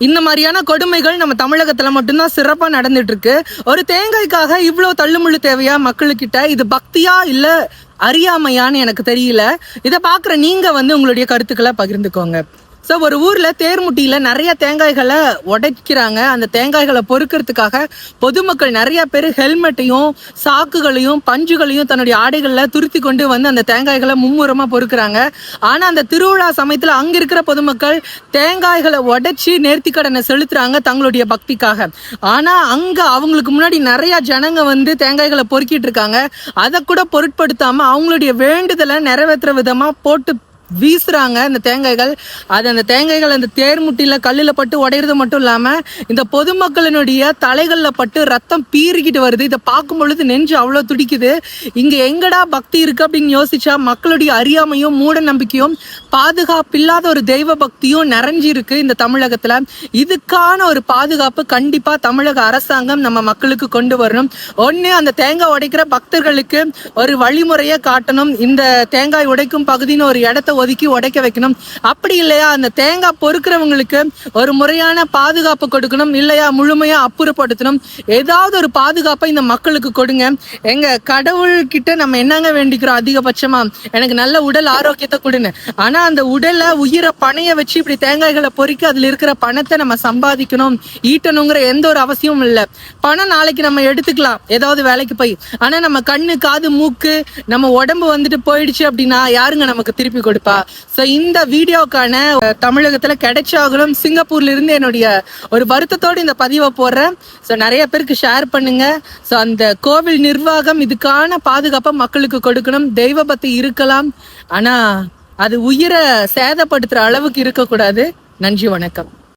இந்த மாதிரியான கொடுமைகள் நம்ம தமிழகத்துல மட்டும்தான் சிறப்பா நடந்துட்டு இருக்கு. ஒரு தேங்காய்க்காக இவ்வளவு தள்ளுமுள்ளு தேவையா மக்களுக்கிட்ட? இது பக்தியா இல்ல அறியாமையான்னு எனக்கு தெரியல. இதை பாக்குற நீங்க உங்களுடைய கருத்துக்களை பகிர்ந்துக்கோங்க. ஸோ ஒரு ஊர்ல தேர்முட்டியில நிறைய தேங்காய்களை உடைக்கிறாங்க. அந்த தேங்காய்களை பொறுக்கிறதுக்காக பொதுமக்கள் நிறைய பேர் ஹெல்மெட்டையும் சாக்குகளையும் பஞ்சுகளையும் தன்னுடைய ஆடைகளில் துருத்தி கொண்டு அந்த தேங்காய்களை மும்முரமா பொறுக்கிறாங்க. ஆனா அந்த திருவிழா சமயத்துல அங்க இருக்கிற பொதுமக்கள் தேங்காய்களை உடைச்சி நேர்த்திக்கடனை செலுத்துறாங்க தங்களுடைய பக்திக்காக. ஆனா அங்க அவங்களுக்கு முன்னாடி நிறைய ஜனங்க தேங்காய்களை பொறுக்கிட்டு இருக்காங்க. அதை கூட பொருட்படுத்தாம அவங்களுடைய வேண்டுதலை நிறைவேற்றுற விதமா போட்டு வீசுறாங்க அந்த தேங்காய்கள். அந்த தேங்காய்கள் அந்த தேர்முட்டியில கல்லுல பட்டு உடையிறது மட்டும் இல்லாம இந்த பொதுமக்களினுடைய தலைகள்ல பட்டு ரத்தம் பீறிக்கிட்டு வருது. இதை பார்க்கும் பொழுது நெஞ்சு அவ்வளவு துடிக்குது. இங்க எங்கடா பக்தி இருக்கு அப்படின்னு யோசிச்சா மக்களுடைய அறியாமையும் மூட நம்பிக்கையும் பாதுகாப்பில்லாத ஒரு தெய்வ பக்தியும் நிறைஞ்சிருக்கு இந்த தமிழகத்துல. இதுக்கான ஒரு பாதுகாப்பு கண்டிப்பா தமிழக அரசாங்கம் நம்ம மக்களுக்கு கொண்டு வரணும். ஒண்ணு அந்த தேங்காய் உடைக்கிற பக்தர்களுக்கு ஒரு வழிமுறையை காட்டணும். இந்த தேங்காய் உடைக்கும் பகுதின்னு ஒரு இடத்த ஒதுக்கி உடைக்க வைக்கணும். அப்படி இல்லையா அந்த தேங்காய் பொறுக்கிறவங்களுக்கு ஒரு முறையான பாதுகாப்பு கொடுக்கணும். இல்லையா முழுமையா அப்புறப்படுத்தணும். ஏதாவது ஒரு பாதுகாப்பை இந்த மக்களுக்கு கொடுங்க. எங்க கடவுள்கிட்ட நம்ம என்னங்க வேண்டிக்கிறோம்? அதிகபட்சமா எனக்கு நல்ல உடல் ஆரோக்கியத்தை கொடுங்க. ஆனா அந்த உடலை உயிரை பணைய வச்சு இப்படி தேங்காய்களை பொறுக்கி அதுல இருக்கிற பணத்தை நம்ம சம்பாதிக்கணும் ஈட்டணுங்கிற எந்த ஒரு அவசியமும் இல்லை. பணம் நாளைக்கு நம்ம எடுத்துக்கலாம் ஏதாவது வேலைக்கு போய். ஆனா நம்ம கண்ணு காது மூக்கு நம்ம உடம்பு போயிடுச்சு அப்படின்னா யாருங்க நமக்கு திருப்பி கொடுப்பா? சோ இந்த வீடியோக்கான தமிழகத்துல கிடைச்சாகலும் சிங்கப்பூர்ல இருந்து என்னுடைய ஒரு வருத்தத்தோடு இந்த பதிவை போடுறேன். சோ நிறைய பேருக்கு ஷேர் பண்ணுங்க. சோ அந்த கோவில் நிர்வாகம் இதுக்கான பாதுகாப்பை மக்களுக்கு கொடுக்கணும். தெய்வ பக்தி இருக்கலாம், ஆனா அது உயிரை சேதப்படுத்துற அளவுக்கு இருக்கக்கூடாது. நன்றி, வணக்கம்.